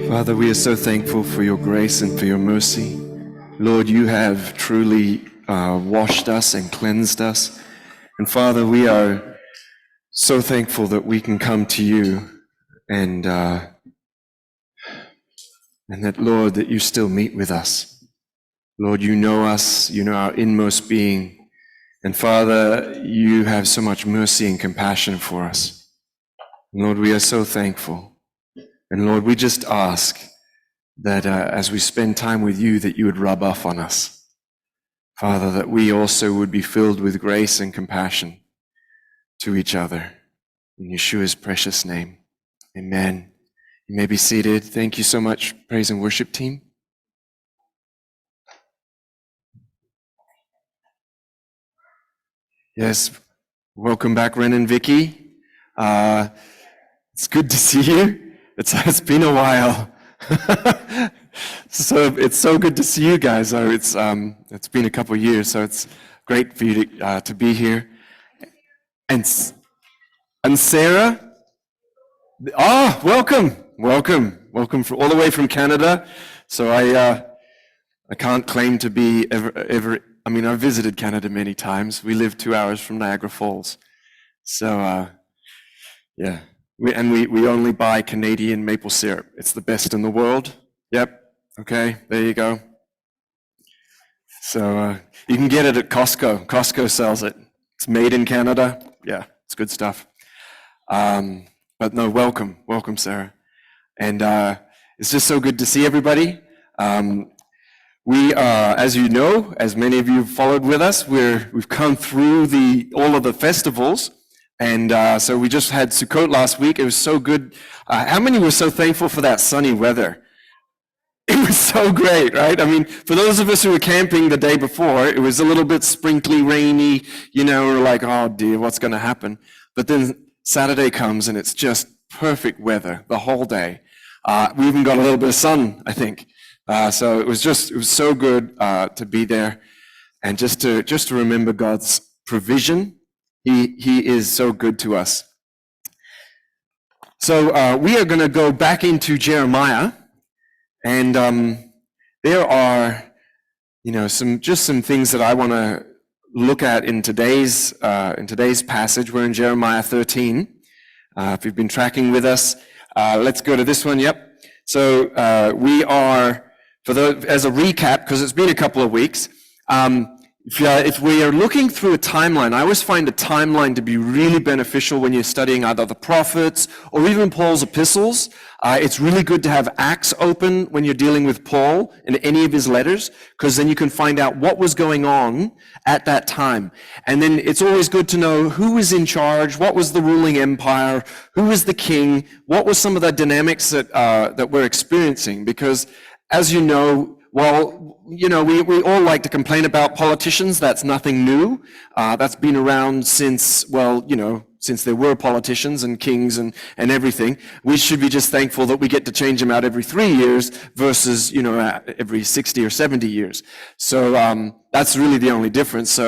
Father, we are so thankful for your grace and for your mercy. Lord, you have truly washed us and cleansed us. And Father, we are so thankful that we can come to you and that, Lord, that you still meet with us. Lord, you know us, you know our inmost being. And Father, you have so much mercy and compassion for us. Lord, we are so thankful. And Lord, we just ask that as we spend time with you, that you would rub off on us. Father, that we also would be filled with grace and compassion to each other. In Yeshua's precious name, amen. You may be seated. Thank you so much, praise and worship team. Yes, welcome back, Ren and Vicky. It's good to see you. It's been a while. So it's so good to see you guys. It's been a couple of years, so it's great for you to be here. And Sarah, welcome from all the way from Canada. So I can't claim to be ever. I mean, I've visited Canada many times. We live 2 hours from Niagara Falls, so yeah. We only buy Canadian maple syrup. It's the best in the world. Yep. Okay, there you go. So you can get it at Costco. Costco sells it. It's made in Canada. Yeah, it's good stuff. But no, welcome, Sarah. And it's just so good to see everybody. We are, as you know, as many of you have followed with us, we've come through all of the festivals. And so we just had Sukkot last week. It was so good. How many were so thankful for that sunny weather? It was so great, right? I mean, for those of us who were camping the day before, it was a little bit sprinkly, rainy, we're like, oh dear, what's going to happen? But then Saturday comes and it's just perfect weather the whole day. We even got a little bit of sun, I think. So it was so good to be there and just to remember God's provision. He is so good to us. So we are going to go back into Jeremiah, and there are, some things that I want to look at in today's passage. We're in Jeremiah 13. If you've been tracking with us, let's go to this one. Yep. So we are, as a recap, because it's been a couple of weeks. If we are looking through a timeline, I always find a timeline to be really beneficial when you're studying either the prophets or even Paul's epistles. It's really good to have Acts open when you're dealing with Paul in any of his letters, because then you can find out what was going on at that time. And then it's always good to know who was in charge, what was the ruling empire, who was the king, what was some of the dynamics that we're experiencing. Because as you know, well, we all like to complain about politicians. That's nothing new. That's been around since there were politicians and kings and everything. We should be just thankful that we get to change them out every 3 years versus, every 60 or 70 years. So that's really the only difference.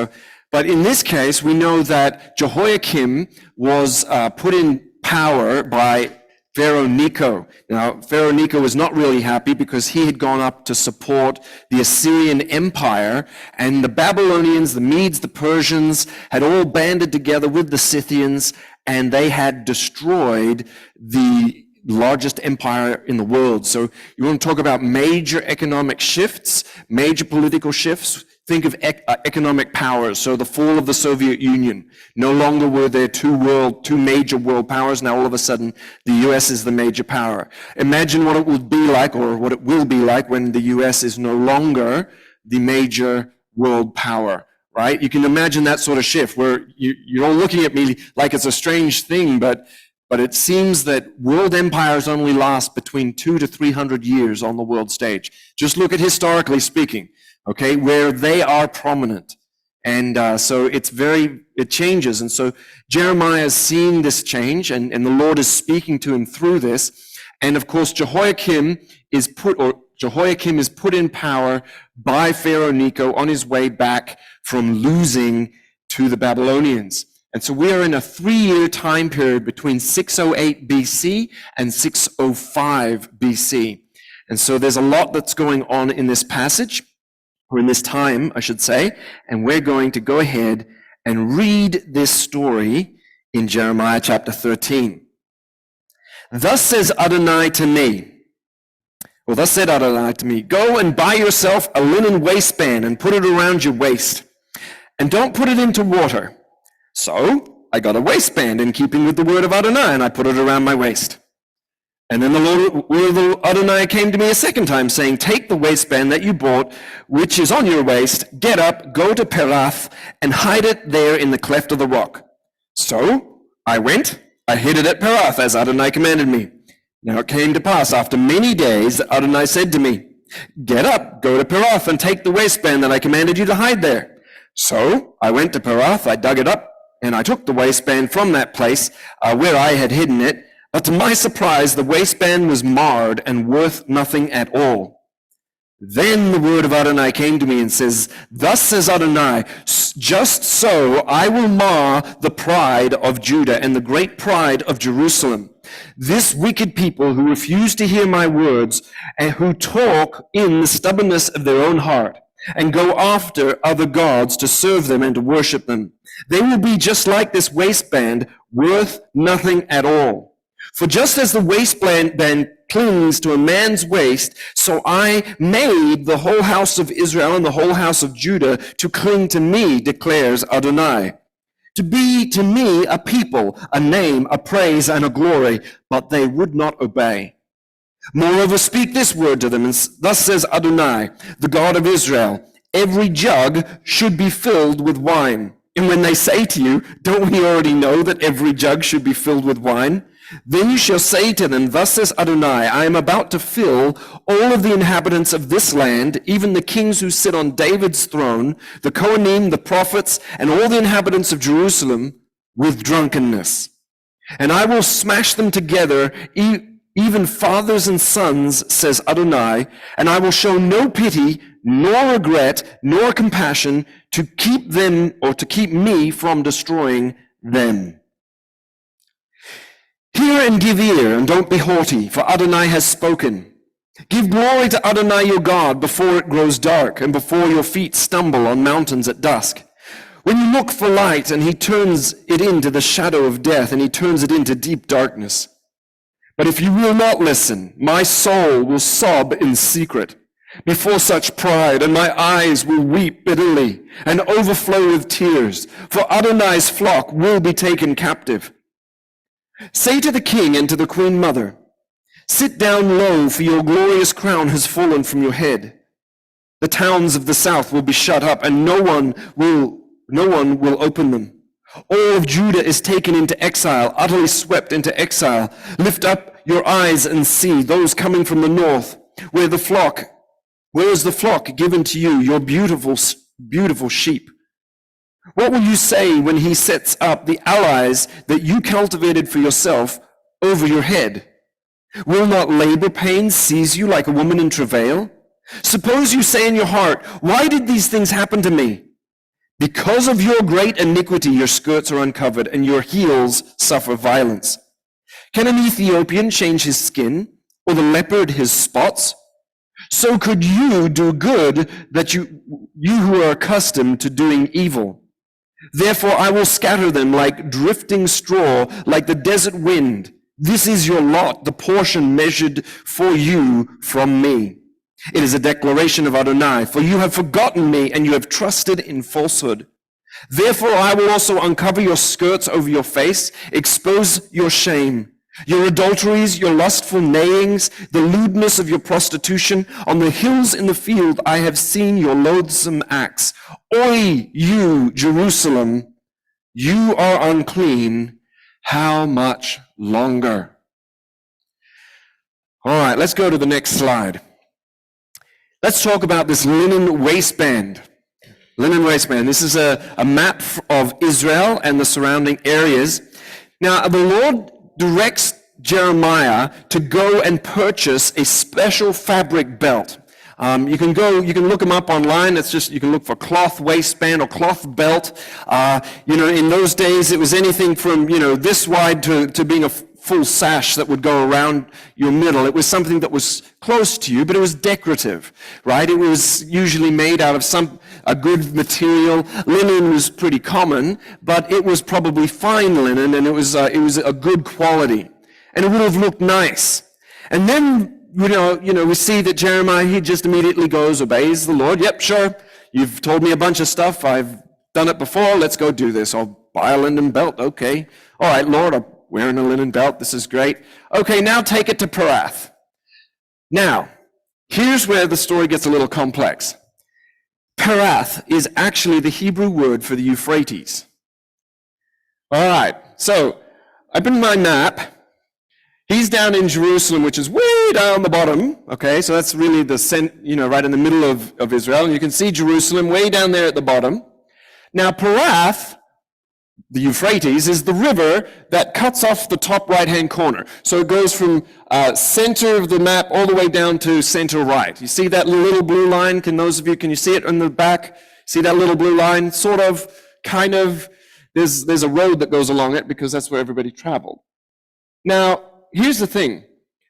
But in this case, we know that Jehoiakim was put in power by Pharaoh Necho. Now, Pharaoh Necho was not really happy because he had gone up to support the Assyrian Empire, and the Babylonians, the Medes, the Persians had all banded together with the Scythians, and they had destroyed the largest empire in the world. So you want to talk about major economic shifts, major political shifts. Think of economic powers. So the fall of the Soviet Union. No longer were there two major world powers. Now all of a sudden, the US is the major power. Imagine what it would be like, or what it will be like, when the US is no longer the major world power, right? You can imagine that sort of shift where you're all looking at me like it's a strange thing, but it seems that world empires only last between 200 to 300 years on the world stage. Just look at historically speaking. Okay, where they are prominent. And so it changes. And so Jeremiah is seeing this change, and the Lord is speaking to him through this. And of course, Jehoiakim is put in power by Pharaoh Necho on his way back from losing to the Babylonians. And so we are in a 3-year time period between 608 BC and 605 BC. And so there's a lot that's going on in this passage, or in this time, I should say, and we're going to go ahead and read this story in Jeremiah chapter 13. Thus says Adonai to me, well, thus said Adonai to me, go and buy yourself a linen waistband and put it around your waist, and don't put it into water. So I got a waistband in keeping with the word of Adonai, and I put it around my waist. And then the word of Adonai came to me a second time, saying, take the waistband that you bought, which is on your waist, get up, go to Perath, and hide it there in the cleft of the rock. So I went, I hid it at Perath, as Adonai commanded me. Now it came to pass after many days that Adonai said to me, get up, go to Perath, and take the waistband that I commanded you to hide there. So I went to Perath, I dug it up, and I took the waistband from that place where I had hidden it. But to my surprise, the waistband was marred and worth nothing at all. Then the word of Adonai came to me and says, thus says Adonai, just so I will mar the pride of Judah and the great pride of Jerusalem. This wicked people who refuse to hear my words and who talk in the stubbornness of their own heart and go after other gods to serve them and to worship them. They will be just like this waistband, worth nothing at all. For just as the waistband clings to a man's waist, so I made the whole house of Israel and the whole house of Judah to cling to me, declares Adonai. To be to me a people, a name, a praise, and a glory, but they would not obey. Moreover, speak this word to them, and thus says Adonai, the God of Israel, every jug should be filled with wine. And when they say to you, don't we already know that every jug should be filled with wine? Then you shall say to them, thus says Adonai, I am about to fill all of the inhabitants of this land, even the kings who sit on David's throne, the Kohanim, the prophets, and all the inhabitants of Jerusalem, with drunkenness. And I will smash them together, even fathers and sons, says Adonai, and I will show no pity, nor regret, nor compassion to keep them, or to keep me from destroying them. Hear and give ear, and don't be haughty, for Adonai has spoken. Give glory to Adonai your God before it grows dark, and before your feet stumble on mountains at dusk. When you look for light, and he turns it into the shadow of death, and he turns it into deep darkness. But if you will not listen, my soul will sob in secret before such pride, and my eyes will weep bitterly and overflow with tears, for Adonai's flock will be taken captive. Say to the king and to the queen mother, sit down low, for your glorious crown has fallen from your head. The towns of the south will be shut up, and no one will open them. All of Judah is taken into exile, utterly swept into exile. Lift up your eyes and see those coming from the north. Where is the flock given to you, your beautiful, beautiful sheep? What will you say when he sets up the allies that you cultivated for yourself over your head? Will not labor pains seize you like a woman in travail? Suppose you say in your heart, why did these things happen to me? Because of your great iniquity, your skirts are uncovered, and your heels suffer violence. Can an Ethiopian change his skin, or the leopard his spots? So could you do good, that you who are accustomed to doing evil. Therefore I will scatter them like drifting straw, like the desert wind. This is your lot, the portion measured for you from me. It is a declaration of Adonai, for you have forgotten me, and you have trusted in falsehood. Therefore I will also uncover your skirts over your face, expose your shame, your adulteries, your lustful neighings, the lewdness of your prostitution. On the hills in the field I have seen your loathsome acts. Oi, you, Jerusalem, you are unclean. How much longer? All right, let's go to the next slide. Let's talk about this linen waistband. Linen waistband. This is a map of Israel and the surrounding areas. Now, the Lord directs Jeremiah to go and purchase a special fabric belt. You can look them up online. It's just, you can look for cloth waistband or cloth belt. In those days, it was anything from, this wide to being a full sash that would go around your middle. It was something that was close to you, but it was decorative, right? It was usually made out of a good material. Linen was pretty common, but it was probably fine linen, and it was a good quality. And it would have looked nice. And then, we see that Jeremiah, he just immediately goes, obeys the Lord. Yep, sure. You've told me a bunch of stuff. I've done it before. Let's go do this. I'll buy a linen belt. Okay. All right, Lord, I'm wearing a linen belt. This is great. Okay, now take it to Perath. Now, here's where the story gets a little complex. Perath is actually the Hebrew word for the Euphrates. All right, so I bring my map. He's down in Jerusalem, which is way down the bottom. Okay, so that's really right in the middle of Israel. And you can see Jerusalem way down there at the bottom. Now, Perath, the Euphrates, is the river that cuts off the top right-hand corner. So it goes from center of the map all the way down to center right. You see that little blue line? Can you see it on the back? See that little blue line? Sort of, kind of, there's a road that goes along it because that's where everybody traveled. Now, here's the thing.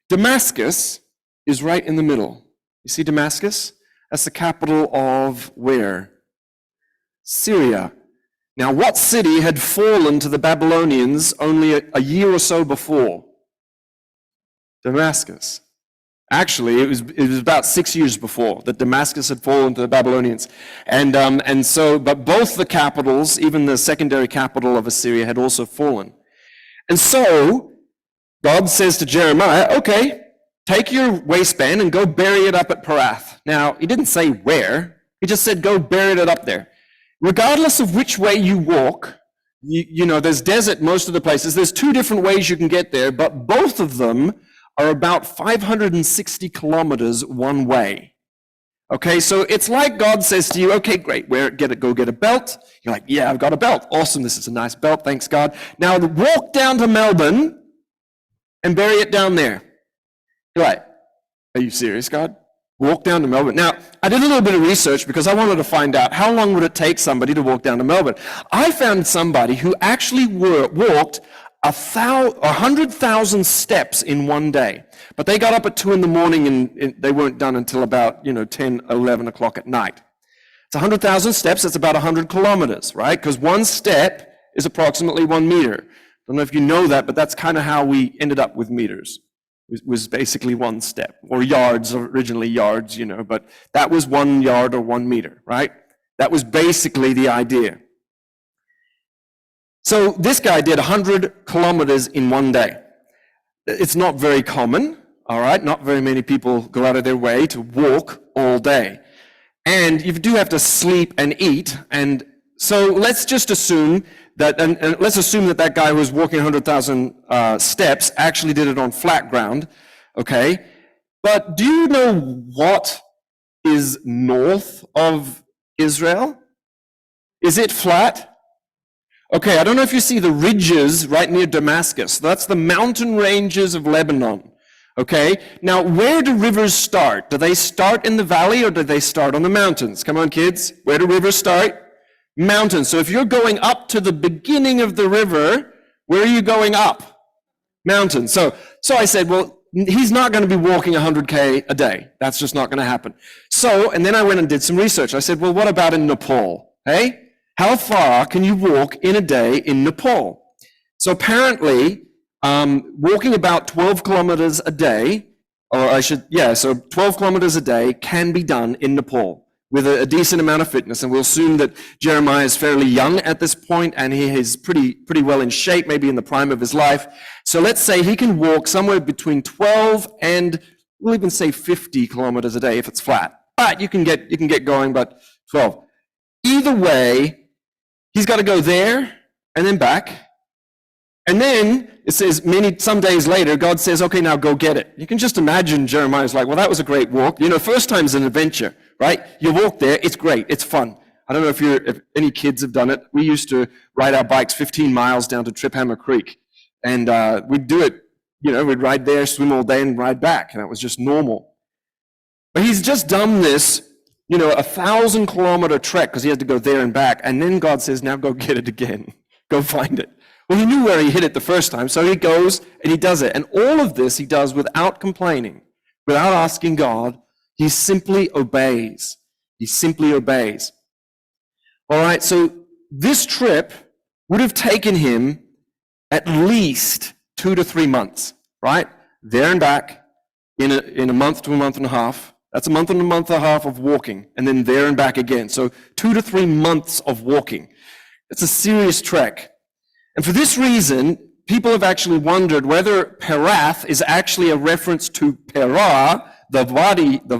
Damascus is right in the middle. You see Damascus? That's the capital of where? Syria. Now, what city had fallen to the Babylonians only a year or so before? Damascus. Actually, it was about 6 years before that Damascus had fallen to the Babylonians. But both the capitals, even the secondary capital of Assyria, had also fallen. And so, God says to Jeremiah, okay, take your waistband and go bury it up at Perath. Now, he didn't say where. He just said, go bury it up there. Regardless of which way you walk, there's desert most of the places. There's two different ways you can get there, but both of them are about 560 kilometers one way. Okay, so it's like God says to you, okay, great, go get a belt. You're like, yeah, I've got a belt. Awesome, this is a nice belt, thanks God. Now walk down to Melbourne and bury it down there. You're like, are you serious, God? Walk down to Melbourne. Now, I did a little bit of research because I wanted to find out how long would it take somebody to walk down to Melbourne. I found somebody who actually walked 100,000 steps in one day. But they got up at 2 a.m. and they weren't done until about 10, 11 o'clock at night. It's 100,000 steps. That's about 100 kilometers, right? Because one step is approximately 1 meter. I don't know if you know that, but that's kind of how we ended up with meters. It was basically one step, or yards, originally yards, but that was 1 yard or 1 meter, right? That was basically the idea. So this guy did 100 kilometers in one day. It's not very common, all right? Not very many people go out of their way to walk all day. And you do have to sleep and eat, and so let's just assume that, and let's assume that guy who was walking 100,000 steps actually did it on flat ground, okay? But do you know what is north of Israel? Is it flat? Okay, I don't know if you see the ridges right near Damascus. That's the mountain ranges of Lebanon, okay? Now, where do rivers start? Do they start in the valley or do they start on the mountains? Come on, kids. Where do rivers start? Mountains. So if you're going up to the beginning of the river, where are you going up? Mountains. So I said, well, he's not going to be walking 100K a day. That's just not going to happen. And then I went and did some research. I said, well, what about in Nepal? Hey? How far can you walk in a day in Nepal? So apparently, walking about 12 kilometers a day, so 12 kilometers a day can be done in Nepal with a decent amount of fitness. And we'll assume that Jeremiah is fairly young at this point, and he is pretty well in shape, maybe in the prime of his life. So let's say he can walk somewhere between 12 and we'll even say 50 kilometers a day if it's flat. But you can get going, but 12. Either way, he's got to go there and then back. And then it says some days later, God says, okay, now go get it. You can just imagine Jeremiah's like, well, that was a great walk. First time's an adventure, right? You walk there, it's great, it's fun. I don't know if any kids have done it. We used to ride our bikes 15 miles down to Triphammer Creek. And we'd do it, we'd ride there, swim all day and ride back. And that was just normal. But he's just done this, 1,000-kilometer trek because he had to go there and back. And then God says, now go get it again. Go find it. Well, he knew where he hid it the first time, so he goes and he does it. And all of this he does without complaining, without asking God. He simply obeys. He simply obeys. All right, so this trip would have taken him at least 2 to 3 months, right? There and back in a month to a month and a half. That's a month and a half of walking, and then there and back again. So 2 to 3 months of walking. It's a serious trek. And for this reason, people have actually wondered whether Perath is actually a reference to Perah, the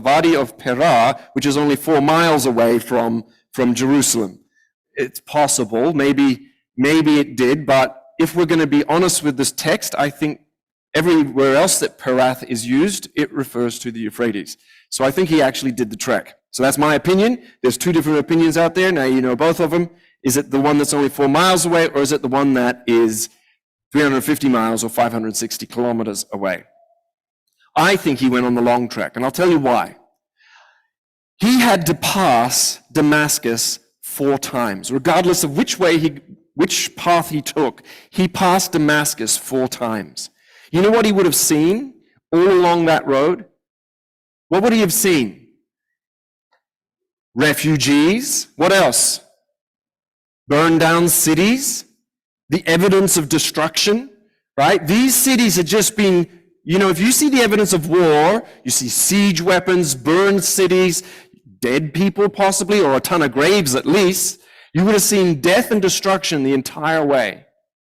Wadi of Perah, which is only 4 miles away from Jerusalem. It's possible, maybe it did, but if we're going to be honest with this text, I think everywhere else that Perath is used, it refers to the Euphrates. So I think he actually did the trek. So that's my opinion. There's 2 different opinions out there. Now you know both of them. Is it the one that's only 4 miles away, or is it the one that is 350 miles or 560 kilometers away? I think he went on the long trek, and I'll tell you why. He had to pass Damascus 4 times. Regardless of which path he took, he passed Damascus 4 times. You know what he would have seen all along that road? What would he have seen? Refugees. What else? Burned down cities. The evidence of destruction, right? These cities had just been, if you see the evidence of war, you see siege weapons, burned cities, dead people possibly, or a ton of graves at least, you would have seen death and destruction the entire way,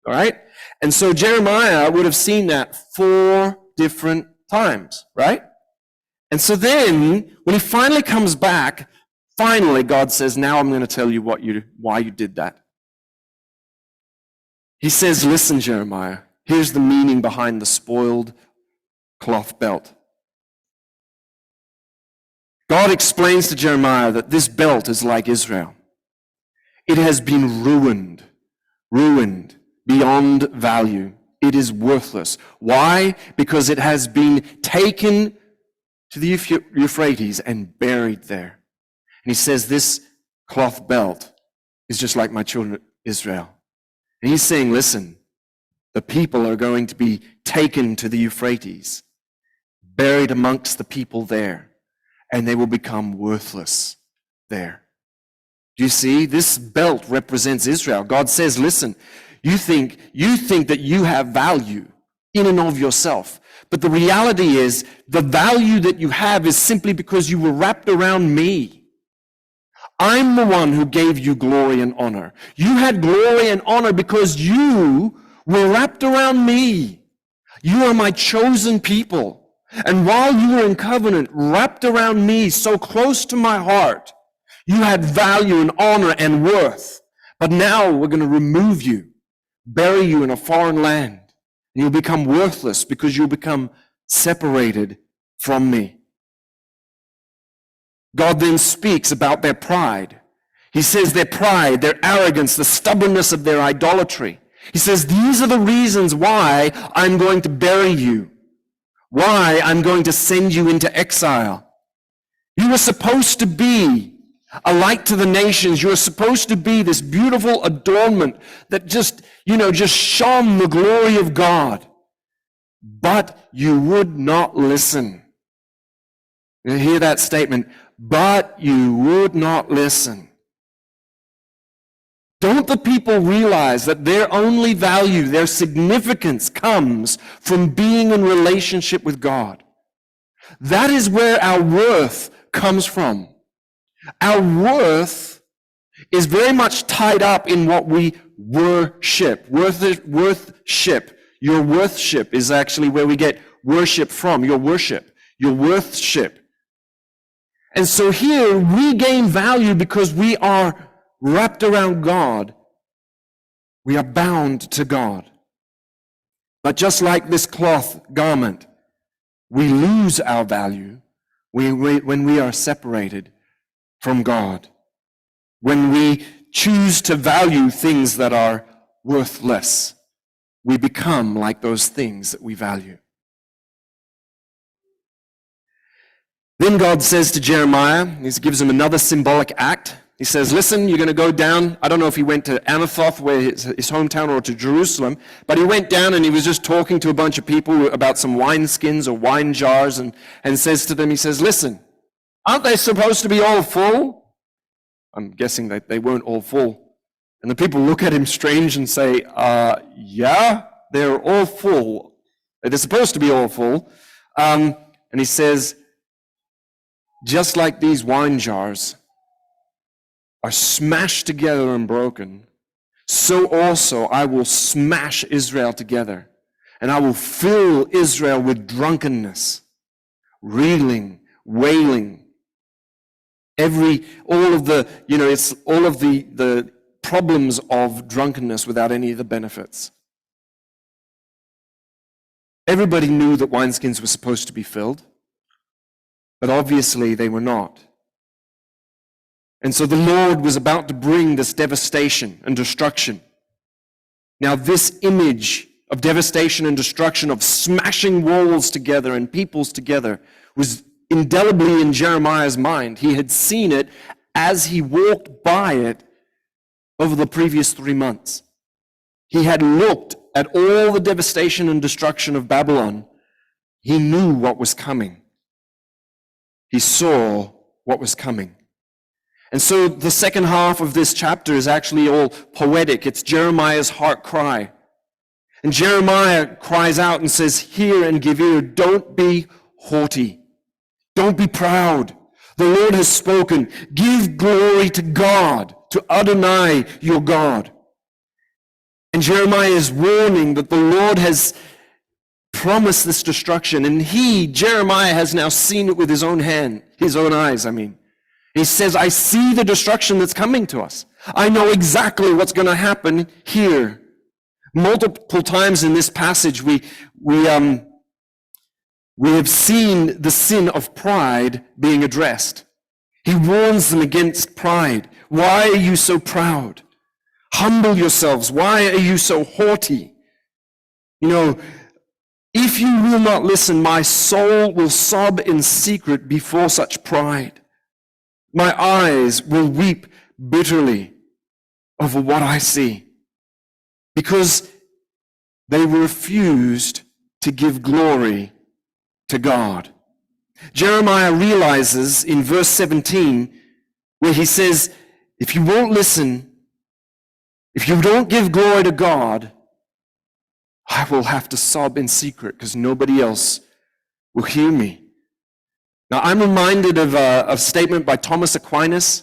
all right? And so Jeremiah would have seen that 4 different times, right? And so then, when he finally comes back, finally God says, now I'm going to tell you why you did that. He says, listen, Jeremiah, here's the meaning behind the spoiled cloth belt. God explains to Jeremiah that this belt is like Israel. It has been ruined beyond value. It is worthless. Why? Because it has been taken to the Euphrates and buried there. And he says this cloth belt is just like my children Israel. And he's saying, listen, the people are going to be taken to the Euphrates, buried amongst the people there, and they will become worthless there. Do you see? This belt represents Israel. God says, listen, you think that you have value in and of yourself. But the reality is, the value that you have is simply because you were wrapped around me. I'm the one who gave you glory and honor. You had glory and honor because you were wrapped around me. You are my chosen people. And while you were in covenant, wrapped around me, so close to my heart, you had value and honor and worth. But now we're going to remove you, bury you in a foreign land, and you'll become worthless because you'll become separated from me. God then speaks about their pride. He says their pride, their arrogance, the stubbornness of their idolatry. He says, these are the reasons why I'm going to bury you, why I'm going to send you into exile. You were supposed to be a light to the nations. You were supposed to be this beautiful adornment that just shone the glory of God. But you would not listen. You hear that statement, but you would not listen. Don't the people realize that their only value, their significance comes from being in relationship with God? That is where our worth comes from. Our worth is very much tied up in what we worship. Worthship. Your worthship is actually where we get worship from. Your worship. Your worthship. And so here we gain value because we are wrapped around God. We are bound to God. But just like this cloth garment, we lose our value when we are separated from God. When we choose to value things that are worthless, we become like those things that we value. Then God says to Jeremiah, he gives him another symbolic act. He says, listen, you're going to go down. I don't know if he went to Anathoth, where his hometown, or to Jerusalem, but he went down and he was just talking to a bunch of people about some wineskins or wine jars, and says to them, he says, listen, aren't they supposed to be all full? I'm guessing that they weren't all full. And the people look at him strange and say, yeah, they're all full. They're supposed to be all full. And he says, just like these wine jars are smashed together and broken, so also I will smash Israel together, and I will fill Israel with drunkenness, reeling, wailing, all of the problems of drunkenness without any of the benefits. Everybody knew that wineskins were supposed to be filled, but obviously they were not. And so the Lord was about to bring this devastation and destruction. Now, this image of devastation and destruction, of smashing walls together and peoples together, was indelibly in Jeremiah's mind. He had seen it as he walked by it over the previous 3 months. He had looked at all the devastation and destruction of Babylon. He knew what was coming. He saw what was coming. And so the second half of this chapter is actually all poetic. It's Jeremiah's heart cry. And Jeremiah cries out and says, hear and give ear, don't be haughty. Don't be proud. The Lord has spoken. Give glory to God, to Adonai, your God. And Jeremiah is warning that the Lord has promised this destruction, and Jeremiah, has now seen it with his own eyes. He says, I see the destruction that's coming to us. I know exactly what's going to happen here. Multiple times in this passage, we have seen the sin of pride being addressed. He warns them against pride. Why are you so proud? Humble yourselves. Why are you so haughty? If you will not listen, my soul will sob in secret before such pride. My eyes will weep bitterly over what I see, because they refused to give glory to God. Jeremiah realizes in verse 17, where he says, if you won't listen, if you don't give glory to God, I will have to sob in secret because nobody else will hear me. Now, I'm reminded of a statement by Thomas Aquinas,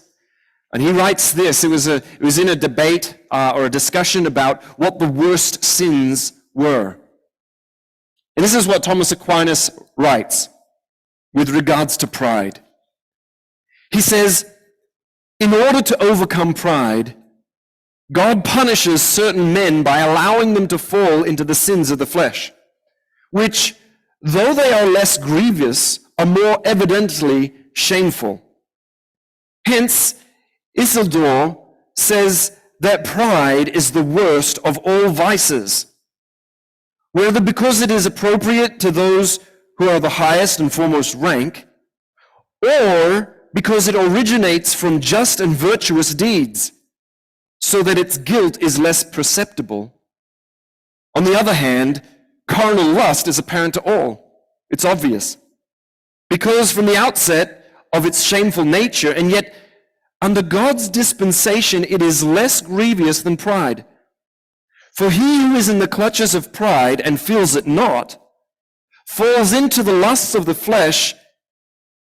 and he writes this. It was in a debate or a discussion about what the worst sins were. And this is what Thomas Aquinas writes with regards to pride. He says, in order to overcome pride, God punishes certain men by allowing them to fall into the sins of the flesh, which, though they are less grievous, are more evidently shameful. Hence, Isildur says that pride is the worst of all vices, whether because it is appropriate to those who are the highest and foremost rank, or because it originates from just and virtuous deeds, so that its guilt is less perceptible. On the other hand, carnal lust is apparent to all. It's obvious, because from the outset of its shameful nature, and yet under God's dispensation it is less grievous than pride. For he who is in the clutches of pride and feels it not, falls into the lusts of the flesh,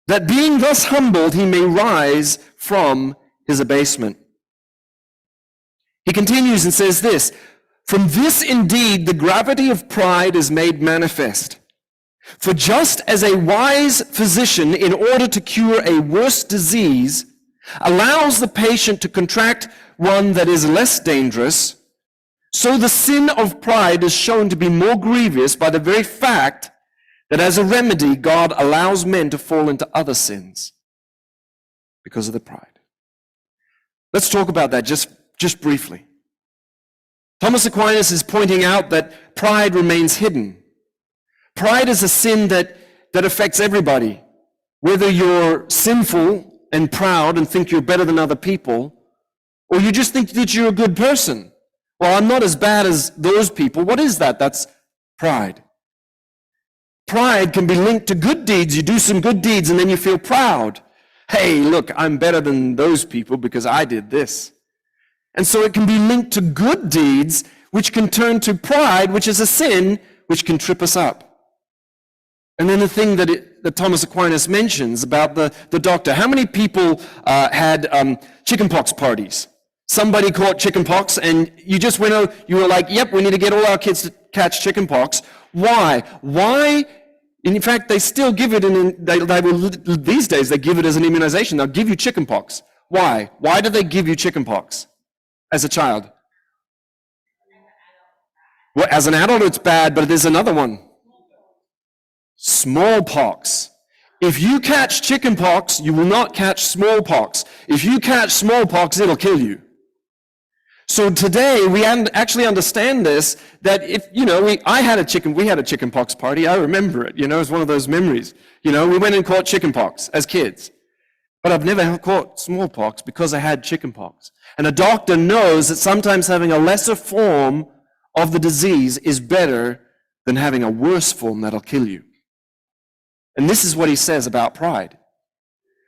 that being thus humbled he may rise from his abasement. He continues and says this, from this indeed the gravity of pride is made manifest. For just as a wise physician, in order to cure a worse disease, allows the patient to contract one that is less dangerous, so the sin of pride is shown to be more grievous by the very fact that as a remedy, God allows men to fall into other sins because of the pride. Let's talk about that just briefly. Thomas Aquinas is pointing out that pride remains hidden. Pride is a sin that affects everybody. whether you're sinful and proud and think you're better than other people, or you just think that you're a good person. Well, I'm not as bad as those people. What is that? That's pride. Pride can be linked to good deeds. You do some good deeds and then you feel proud. Hey, look, I'm better than those people because I did this. And so it can be linked to good deeds, which can turn to pride, which is a sin, which can trip us up. And then the thing that Thomas Aquinas mentions about the doctor. How many people had chickenpox parties? Somebody caught chickenpox and you just went out, you were like, yep, we need to get all our kids to catch chickenpox. Why? Why? In fact, they still give it, these days they give it as an immunization. They'll give you chickenpox. Why? Why do they give you chickenpox as a child? Well, as an adult it's bad, but there's another one. Smallpox. If you catch chickenpox, you will not catch smallpox. If you catch smallpox, it'll kill you. So today, we actually understand this, that if, we had a chickenpox party. I remember it, it was one of those memories. We went and caught chickenpox as kids. But I've never caught smallpox because I had chickenpox. And a doctor knows that sometimes having a lesser form of the disease is better than having a worse form that'll kill you. And this is what he says about pride.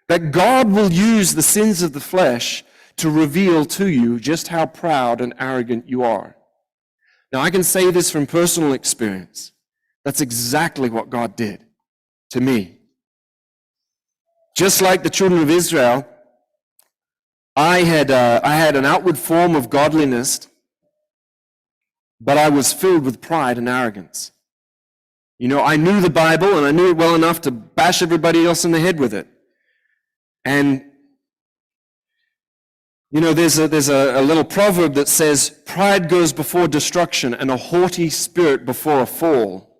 That God will use the sins of the flesh to reveal to you just how proud and arrogant you are. Now, I can say this from personal experience. That's exactly what God did to me. Just like the children of Israel, I had an outward form of godliness, but I was filled with pride and arrogance. I knew the Bible, and I knew it well enough to bash everybody else in the head with it. And there's a little proverb that says, pride goes before destruction and a haughty spirit before a fall.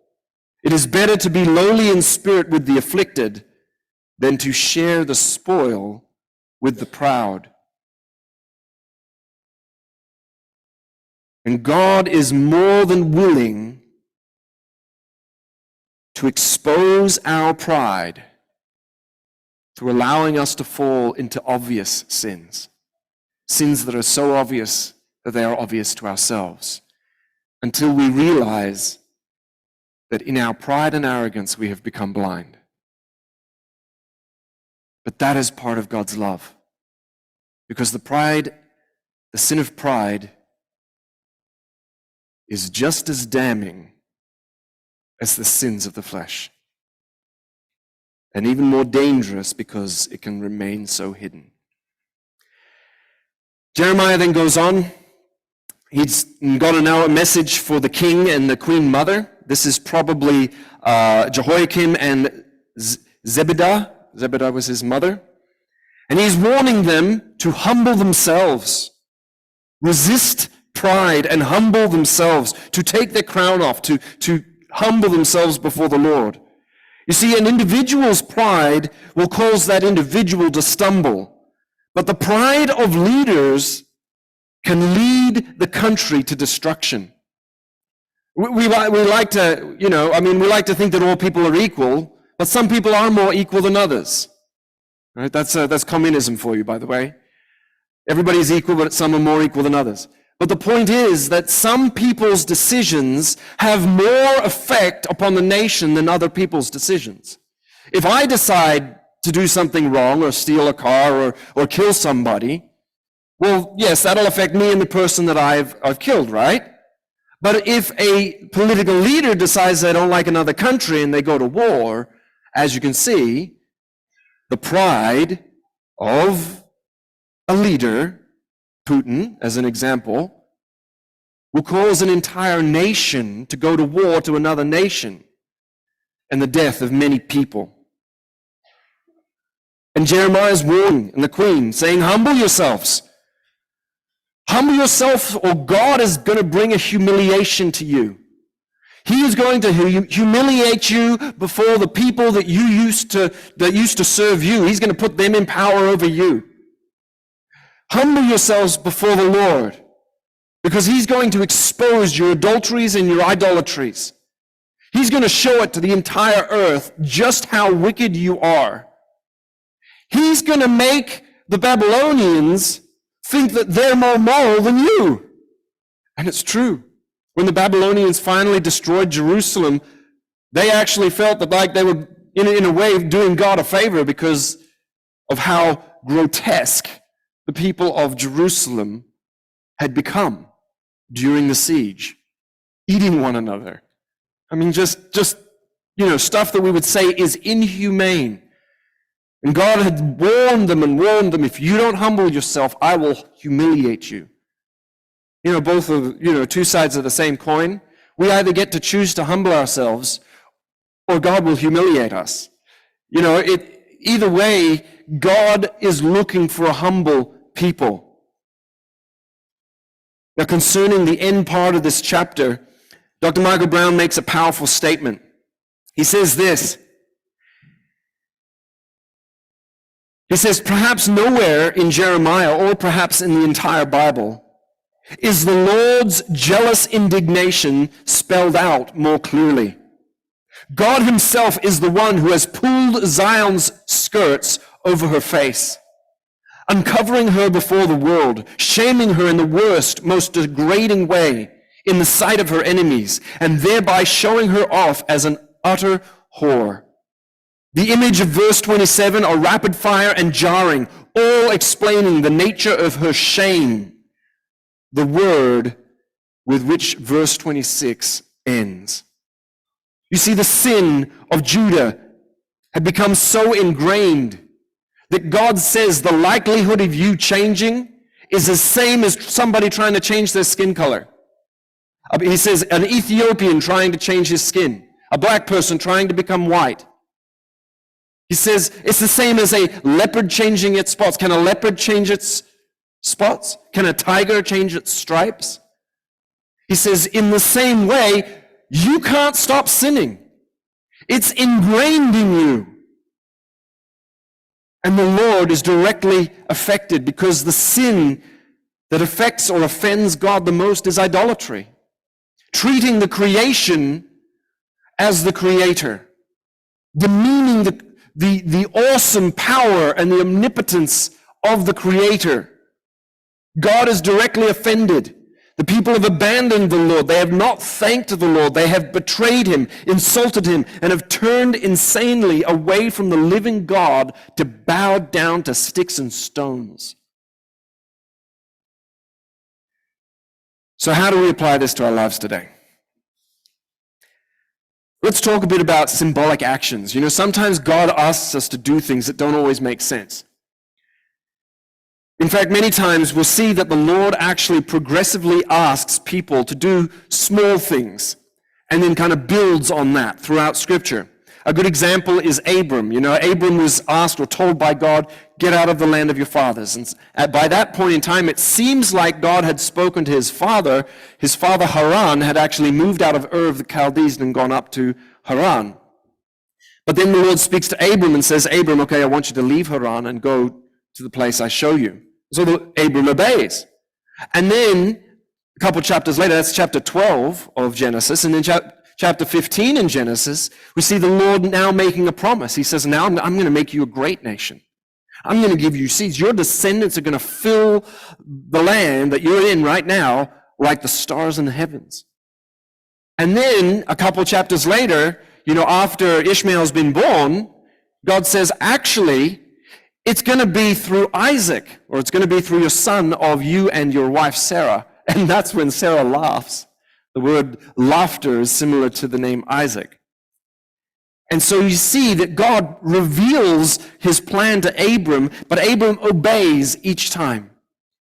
It is better to be lowly in spirit with the afflicted than to share the spoil with the proud. And God is more than willing to expose our pride through allowing us to fall into obvious sins. Sins that are so obvious that they are obvious to ourselves, until we realize that in our pride and arrogance we have become blind. But that is part of God's love. Because the sin of pride is just as damning as the sins of the flesh. And even more dangerous because it can remain so hidden. Jeremiah then goes on. He's got a message for the king and the queen mother. This is probably Jehoiakim and Zebedah. Zebedah was his mother. And he's warning them to humble themselves, resist pride and humble themselves, to take their crown off, to humble themselves before the Lord. You see, an individual's pride will cause that individual to stumble. But the pride of leaders can lead the country to destruction. We like to, we like to think that all people are equal, but some people are more equal than others. Right? That's communism for you, by the way. Everybody's equal, but some are more equal than others. But the point is that some people's decisions have more effect upon the nation than other people's decisions. If I decide to do something wrong or steal a car or kill somebody, well, yes, that'll affect me and the person that I've killed, right? But if a political leader decides they don't like another country and they go to war, as you can see, the pride of a leader, Putin, as an example, will cause an entire nation to go to war to another nation and the death of many people. And Jeremiah's warning, and the queen, saying, humble yourselves. Humble yourself, or God is going to bring a humiliation to you. He is going to humiliate you before the people that used to serve you. He's going to put them in power over you. Humble yourselves before the Lord, because he's going to expose your adulteries and your idolatries. He's going to show it to the entire earth just how wicked you are. He's going to make the Babylonians think that they're more moral than you. And it's true. When the Babylonians finally destroyed Jerusalem, they actually felt that like they were, in a way, doing God a favor because of how grotesque the people of Jerusalem had become during the siege, eating one another. I mean, just stuff that we would say is inhumane. And God had warned them, if you don't humble yourself, I will humiliate you. Both of, two sides of the same coin. We either get to choose to humble ourselves or God will humiliate us. Either way, God is looking for a humble people. Now, concerning the end part of this chapter, Dr. Michael Brown makes a powerful statement. He says this. He says, perhaps nowhere in Jeremiah, or perhaps in the entire Bible, is the Lord's jealous indignation spelled out more clearly. God himself is the one who has pulled Zion's skirts over her face, uncovering her before the world, shaming her in the worst, most degrading way in the sight of her enemies, and thereby showing her off as an utter whore. The image of verse 27 are rapid fire and jarring, all explaining the nature of her shame, the word with which verse 26 ends. You see, the sin of Judah had become so ingrained that God says the likelihood of you changing is the same as somebody trying to change their skin color. He says an Ethiopian trying to change his skin, a black person trying to become white. He says it's the same as a leopard changing its spots. Can a leopard change its spots? Can a tiger change its stripes? He says in the same way, you can't stop sinning. It's ingrained in you. And the Lord is directly affected because the sin that affects or offends God the most is idolatry. Treating the creation as the creator. Demeaning the awesome power and the omnipotence of the creator. God is directly offended. The people have abandoned the Lord. They have not thanked the Lord. They have betrayed him, insulted him, and have turned insanely away from the living God to bow down to sticks and stones. So how do we apply this to our lives today? Let's talk a bit about symbolic actions. Sometimes God asks us to do things that don't always make sense. In fact, many times we'll see that the Lord actually progressively asks people to do small things and then kind of builds on that throughout Scripture. A good example is Abram. Abram was asked or told by God, get out of the land of your fathers. And by that point in time, it seems like God had spoken to his father. His father Haran had actually moved out of Ur of the Chaldees and gone up to Haran. But then the Lord speaks to Abram and says, Abram, okay, I want you to leave Haran and go to the place I show you. So Abram obeys. And then a couple chapters later, that's chapter 12 of Genesis, and then chapter 15 in Genesis, we see the Lord now making a promise. He says, now I'm going to make you a great nation. I'm going to give you seeds. Your descendants are going to fill the land that you're in right now like the stars in the heavens. And then a couple chapters later, after Ishmael's been born, God says, actually, it's going to be through Isaac, or it's going to be through your son of you and your wife Sarah. And that's when Sarah laughs. The word laughter is similar to the name Isaac. And so you see that God reveals his plan to Abram, but Abram obeys each time.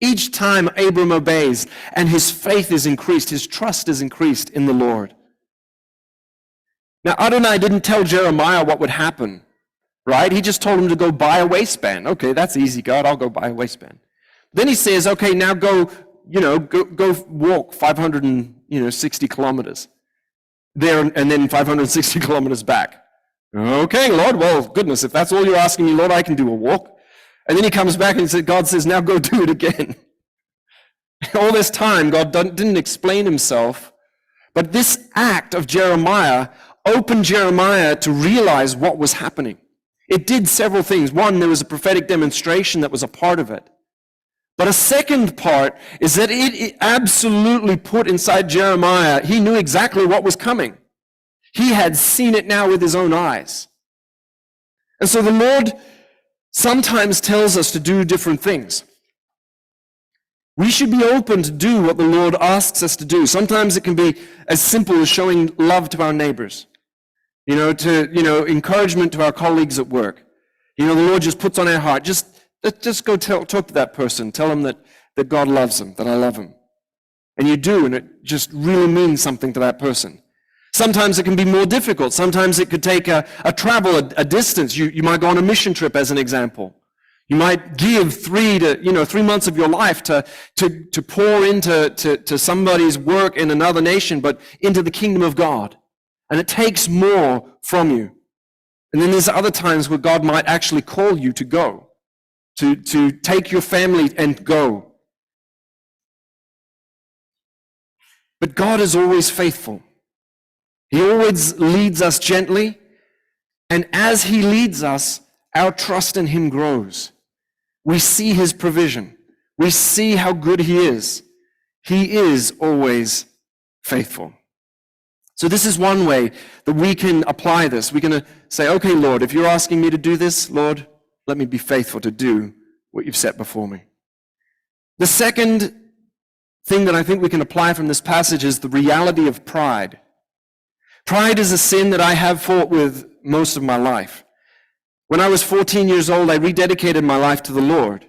Each time Abram obeys, and his faith is increased, his trust is increased in the Lord. Now, Adonai didn't tell Jeremiah what would happen. Right? He just told him to go buy a waistband. Okay, that's easy, God. I'll go buy a waistband. Then he says, okay, now go walk 560 kilometers there and then 560 kilometers back. Okay, Lord, well, goodness, if that's all you're asking me, Lord, I can do a walk. And then he comes back and God says, now go do it again. All this time, God didn't explain himself, but this act of Jeremiah opened Jeremiah to realize what was happening. It did several things. One, there was a prophetic demonstration that was a part of it. But a second part is that it absolutely put inside Jeremiah, he knew exactly what was coming. He had seen it now with his own eyes. And so the Lord sometimes tells us to do different things. We should be open to do what the Lord asks us to do. Sometimes it can be as simple as showing love to our neighbors. Encouragement to our colleagues at work. The Lord just puts on our heart, just go talk to that person. Tell them that God loves them, that I love them. And you do, and it just really means something to that person. Sometimes it can be more difficult. Sometimes it could take a travel, a distance. You might go on a mission trip, as an example. You might give 3 months of your life to pour into somebody's work in another nation, but into the kingdom of God. And it takes more from you. And then there's other times where God might actually call you to go, to take your family and go. But God is always faithful. He always leads us gently, and as he leads us, our trust in him grows. We see his provision. We see how good he is. He is always faithful. So this is one way that we can apply this. We're going to say, okay, Lord, if you're asking me to do this, Lord, let me be faithful to do what you've set before me. The second thing that I think we can apply from this passage is the reality of pride. Pride is a sin that I have fought with most of my life. When I was 14 years old, I rededicated my life to the Lord.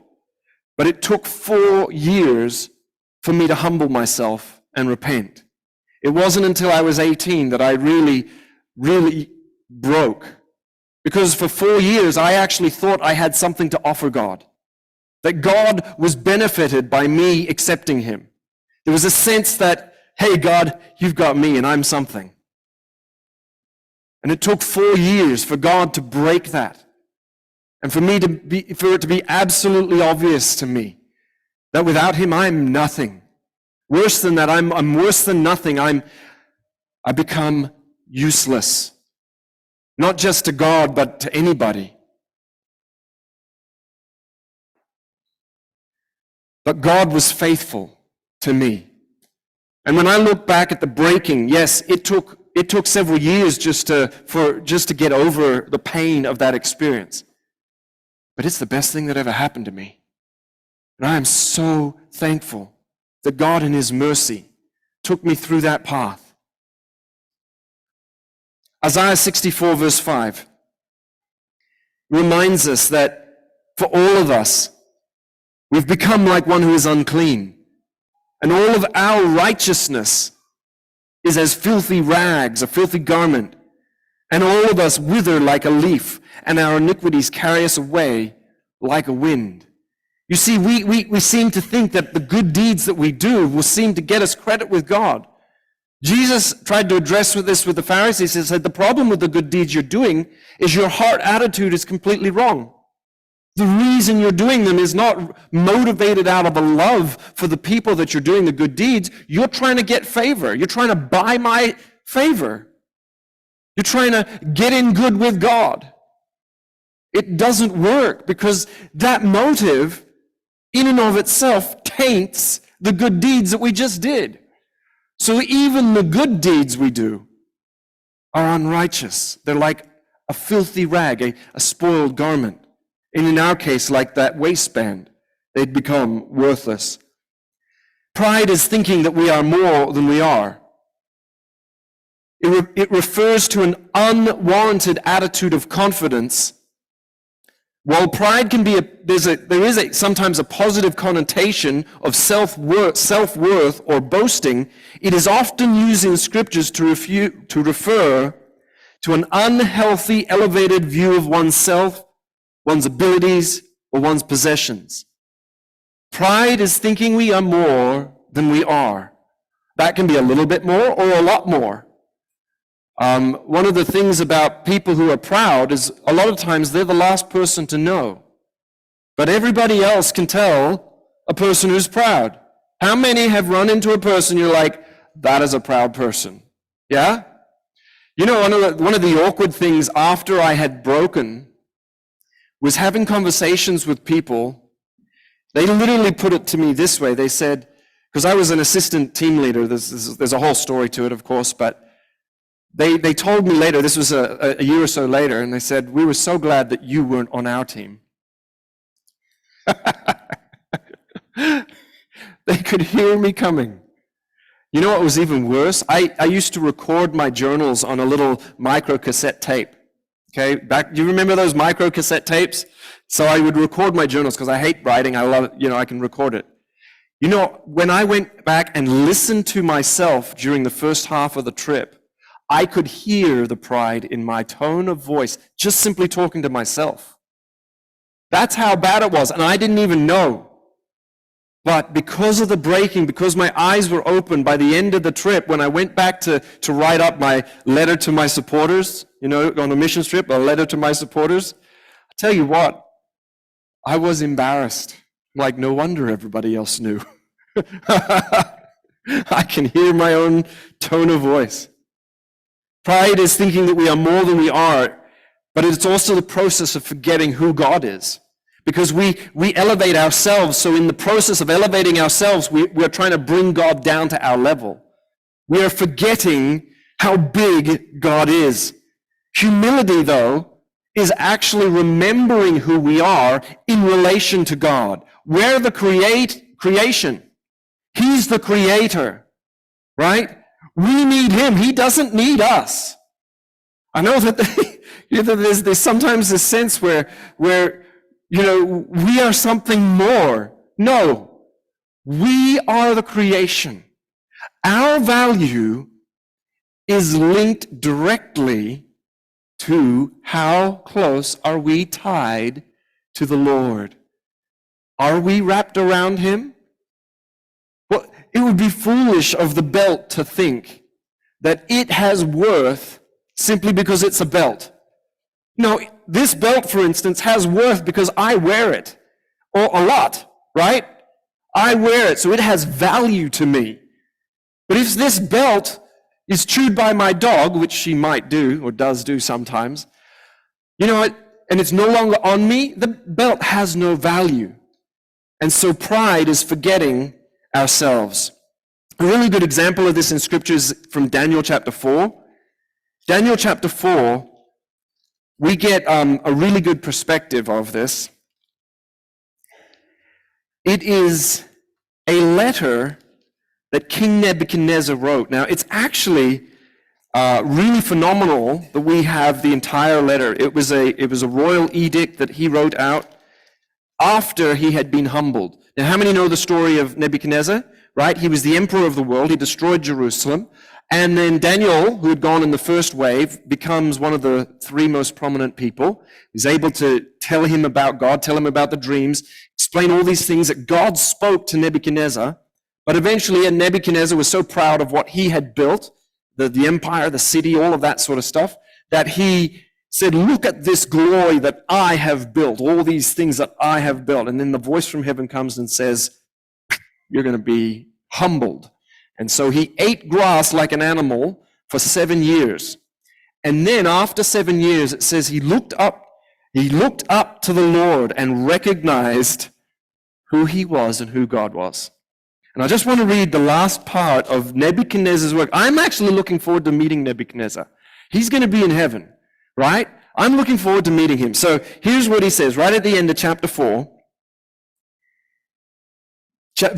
But it took 4 years for me to humble myself and repent. It wasn't until I was 18 that I really, really broke. Because for 4 years, I actually thought I had something to offer God. That God was benefited by me accepting him. There was a sense that, hey, God, you've got me and I'm something. And it took 4 years for God to break that. And for it to be absolutely obvious to me that without him, I'm nothing. Worse than that, I'm worse than nothing. I become useless. Not just to God, but to anybody. But God was faithful to me. And when I look back at the breaking, yes, it took several years just to get over the pain of that experience. But it's the best thing that ever happened to me. And I am so thankful that God in his mercy took me through that path. Isaiah 64 verse 5 reminds us that for all of us, we've become like one who is unclean. And all of our righteousness is as filthy rags, a filthy garment. And all of us wither like a leaf, and our iniquities carry us away like a wind. You see, we seem to think that the good deeds that we do will seem to get us credit with God. Jesus tried to address this with the Pharisees. He said, the problem with the good deeds you're doing is your heart attitude is completely wrong. The reason you're doing them is not motivated out of a love for the people that you're doing the good deeds. You're trying to get favor. You're trying to buy my favor. You're trying to get in good with God. It doesn't work because that motive in and of itself taints the good deeds that we just did. So even the good deeds we do are unrighteous. They're like a filthy rag, a spoiled garment. And in our case, like that waistband, they'd become worthless. Pride is thinking that we are more than we are. It refers to an unwarranted attitude of confidence. While pride can be sometimes a positive connotation of self-worth or boasting, it is often used in scriptures to refer to an unhealthy, elevated view of oneself, one's abilities, or one's possessions. Pride is thinking we are more than we are. That can be a little bit more or a lot more. One of the things about people who are proud is a lot of times they're the last person to know. But everybody else can tell a person who's proud. How many have run into a person you're like, that is a proud person? Yeah? You know, one of the awkward things after I had broken was having conversations with people. They literally put it to me this way. They said, because I was an assistant team leader, there's a whole story to it, of course, but they told me later, this was a year or so later, and they said, we were so glad that you weren't on our team. They could hear me coming. You know what was even worse? I used to record my journals on a little micro cassette tape. Okay, do you remember those micro cassette tapes? So I would record my journals because I hate writing. I love it. I can record it. When I went back and listened to myself during the first half of the trip, I could hear the pride in my tone of voice, just simply talking to myself. That's how bad it was, and I didn't even know. But because of the breaking, because my eyes were open by the end of the trip, when I went back to write up my letter to my supporters, on a mission trip, a letter to my supporters, I tell you what, I was embarrassed. Like, no wonder everybody else knew. I can hear my own tone of voice. Pride is thinking that we are more than we are, but it's also the process of forgetting who God is. Because we elevate ourselves, so in the process of elevating ourselves, we are trying to bring God down to our level. We are forgetting how big God is. Humility, though, is actually remembering who we are in relation to God. We're the creation. He's the creator, right? We need him. He doesn't need us. I know that there's sometimes this sense where we are something more. No, we are the creation. Our value is linked directly to how close are we tied to the Lord. Are we wrapped around him? Well, it would be foolish of the belt to think that it has worth simply because it's a belt. No, this belt, for instance, has worth because I wear it, or a lot, right? I wear it, so it has value to me. But if this belt is chewed by my dog, which she might do, or does do sometimes, and it's no longer on me, the belt has no value. And so pride is forgetting ourselves. A really good example of this in Scripture is from Daniel chapter 4. Daniel chapter 4, we get a really good perspective of this. It is a letter that King Nebuchadnezzar wrote. Now, it's actually really phenomenal that we have the entire letter. It was a royal edict that he wrote out after he had been humbled. Now, how many know the story of Nebuchadnezzar? Right? He was the emperor of the world. He destroyed Jerusalem. And then Daniel, who had gone in the first wave, becomes one of the three most prominent people. He's able to tell him about God, tell him about the dreams, explain all these things that God spoke to Nebuchadnezzar. But eventually, Nebuchadnezzar was so proud of what he had built, the empire, the city, all of that sort of stuff, that he said, look at this glory that I have built, all these things that I have built. And then the voice from heaven comes and says, you're going to be humbled. And so he ate grass like an animal for 7 years. And then after 7 years, it says he looked up to the Lord and recognized who he was and who God was. And I just want to read the last part of Nebuchadnezzar's work. I'm actually looking forward to meeting Nebuchadnezzar. He's going to be in heaven, right? I'm looking forward to meeting him. So here's what he says right at the end of chapter 4.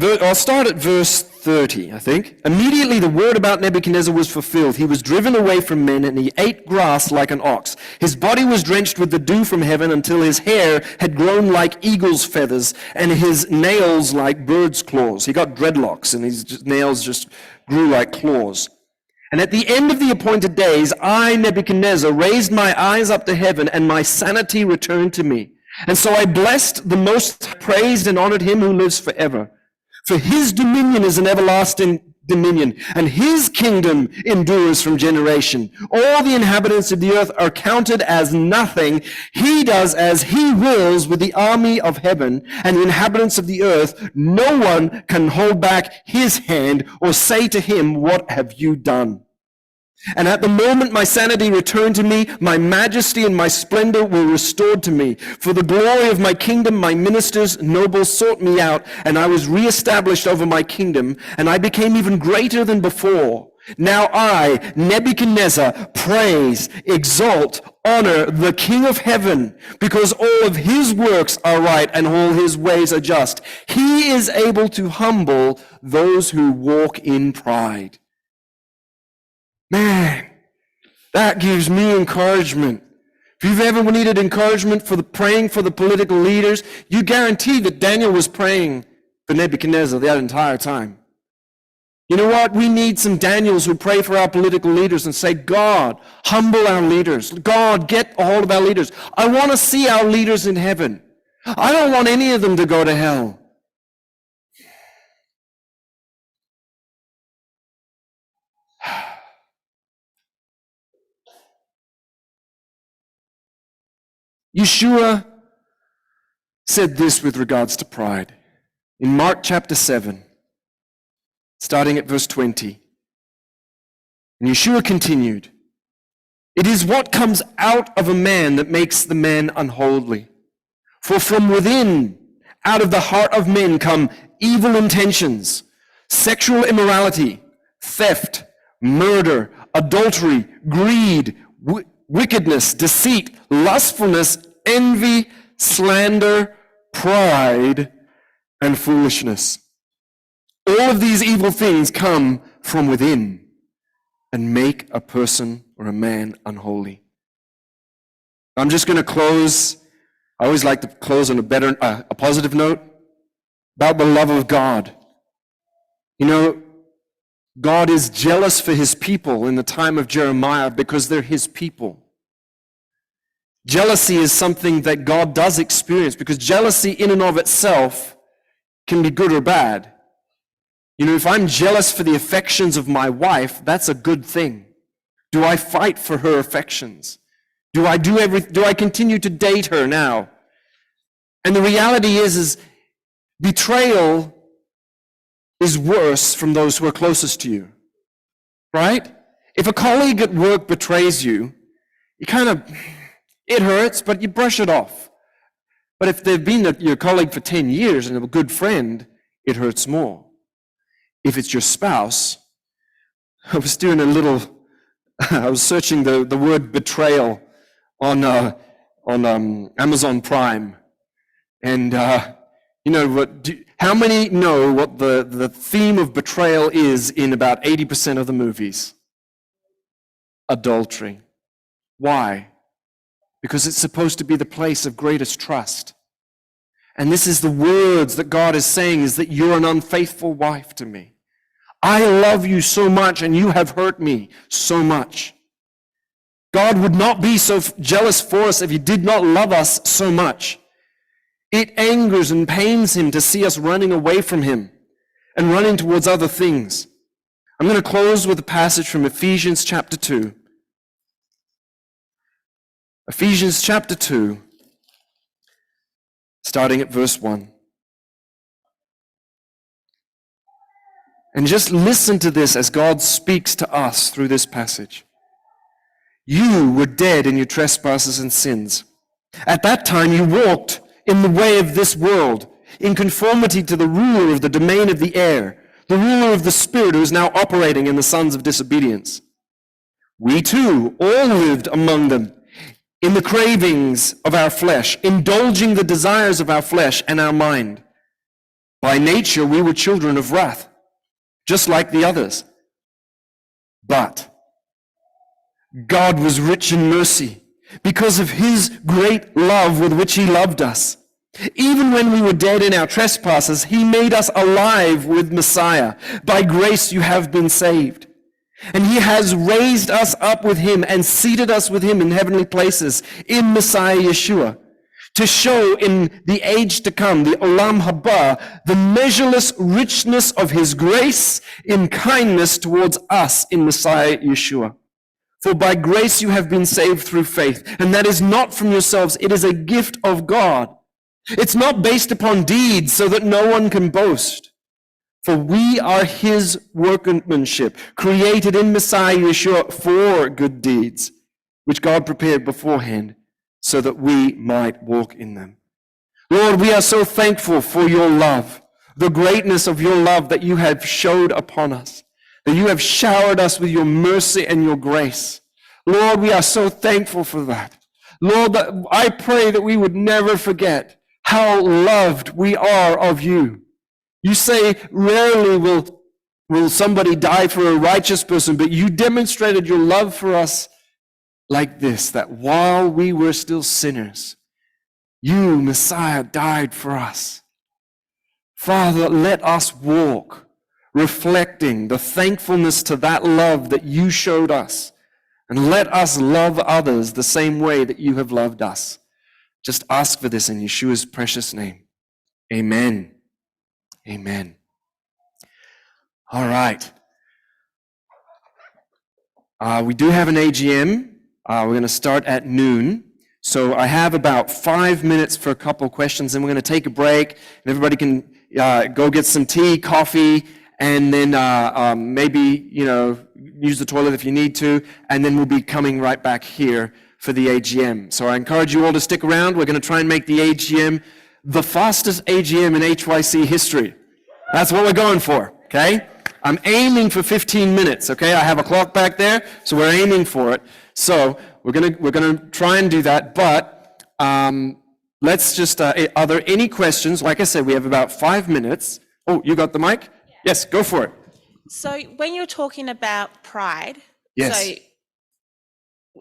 I'll start at verse 30, I think. Immediately the word about Nebuchadnezzar was fulfilled. He was driven away from men, and he ate grass like an ox. His body was drenched with the dew from heaven until his hair had grown like eagle's feathers, and his nails like bird's claws. He got dreadlocks, and his nails just grew like claws. And at the end of the appointed days, I, Nebuchadnezzar, raised my eyes up to heaven, and my sanity returned to me. And so I blessed the most, praised and honored him who lives forever. For his dominion is an everlasting dominion, and his kingdom endures from generation. All the inhabitants of the earth are counted as nothing. He does as he wills with the army of heaven, and the inhabitants of the earth, no one can hold back his hand or say to him, what have you done? And at the moment my sanity returned to me, my majesty and my splendor were restored to me. For the glory of my kingdom, my ministers, nobles sought me out, and I was reestablished over my kingdom, and I became even greater than before. Now I, Nebuchadnezzar, praise, exalt, honor the King of heaven, because all of his works are right and all his ways are just. He is able to humble those who walk in pride. Man, that gives me encouragement. If you've ever needed encouragement for praying for the political leaders, you guarantee that Daniel was praying for Nebuchadnezzar that entire time. You know what? We need some Daniels who pray for our political leaders and say, God, humble our leaders. God, get a hold of our leaders. I want to see our leaders in heaven. I don't want any of them to go to hell. Yeshua said this with regards to pride. In Mark chapter 7, starting at verse 20. And Yeshua continued, "It is what comes out of a man that makes the man unholy. For from within, out of the heart of men come evil intentions, sexual immorality, theft, murder, adultery, greed, wickedness, deceit, lustfulness, envy, slander, pride, and foolishness. All of these evil things come from within and make a person or a man unholy." I'm just going to close. I always like to close on a positive note about the love of God. You know, God is jealous for his people in the time of Jeremiah because they're his people. Jealousy is something that God does experience because jealousy in and of itself can be good or bad. You know, if I'm jealous for the affections of my wife, that's a good thing. Do I fight for her affections? Do I continue to date her now? And the reality is betrayal is worse from those who are closest to you, right? If a colleague at work betrays you, it hurts, but you brush it off. But if they've been your colleague for 10 years and a good friend, it hurts more. If it's your spouse, I was searching the word betrayal on Amazon Prime. And how many know what the theme of betrayal is in about 80% of the movies? Adultery. Why? Because it's supposed to be the place of greatest trust. And this is the words that God is saying, is that you're an unfaithful wife to me. I love you so much and you have hurt me so much. God would not be so jealous for us if he did not love us so much. It angers and pains him to see us running away from him and running towards other things. I'm going to close with a passage from Ephesians chapter 2. Ephesians chapter 2, starting at verse 1. And just listen to this as God speaks to us through this passage. You were dead in your trespasses and sins. At that time you walked in the way of this world, in conformity to the ruler of the domain of the air, the ruler of the spirit who is now operating in the sons of disobedience. We too all lived among them in the cravings of our flesh, indulging the desires of our flesh and our mind. By nature we were children of wrath, just like the others. But God was rich in mercy because of his great love with which he loved us. Even when we were dead in our trespasses, he made us alive with Messiah. By grace you have been saved. And he has raised us up with him and seated us with him in heavenly places in Messiah Yeshua, to show in the age to come, the Olam Haba, the measureless richness of his grace in kindness towards us in Messiah Yeshua. For by grace you have been saved through faith, and that is not from yourselves, it is a gift of God. It's not based upon deeds, so that no one can boast. For we are his workmanship, created in Messiah Yeshua for good deeds, which God prepared beforehand so that we might walk in them. Lord, we are so thankful for your love, the greatness of your love that you have showed upon us, that you have showered us with your mercy and your grace. Lord, we are so thankful for that. Lord, I pray that we would never forget how loved we are of you. You say rarely will somebody die for a righteous person, but you demonstrated your love for us like this, that while we were still sinners, you, Messiah, died for us. Father, let us walk reflecting the thankfulness to that love that you showed us, and let us love others the same way that you have loved us. Just ask for this in Yeshua's precious name. Amen. Amen. All right. We do have an AGM. We're going to start at noon. So I have about 5 minutes for a couple of questions, and we're going to take a break, and everybody can go get some tea, coffee, and then maybe, use the toilet if you need to, and then we'll be coming right back here for the AGM. So I encourage you all to stick around. We're going to try and make the AGM the fastest AGM in HYC history. That's what we're going for, okay? I'm aiming for 15 minutes, okay? I have a clock back there, so we're aiming for it. So we're gonna try and do that, but let's just, are there any questions? Like I said, we have about 5 minutes. Oh, you got the mic? Yeah. Yes, go for it. So when you're talking about pride, yes. So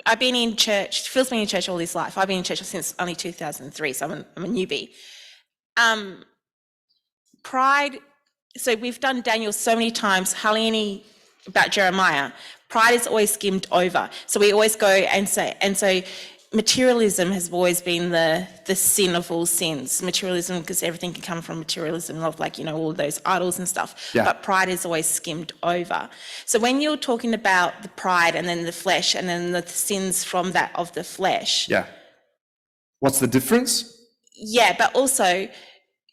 I've been in church, Phil's been in church all his life. I've been in church since only 2003, so I'm a newbie. Pride, so we've done Daniel so many times, Halini about Jeremiah. Pride is always skimmed over. So we always go and so materialism has always been the sin of all sins. Materialism, because everything can come from materialism of all those idols and stuff. Yeah. But pride is always skimmed over. So when you're talking about the pride and then the flesh and then the sins from that of the flesh. Yeah. What's the difference? Yeah, but also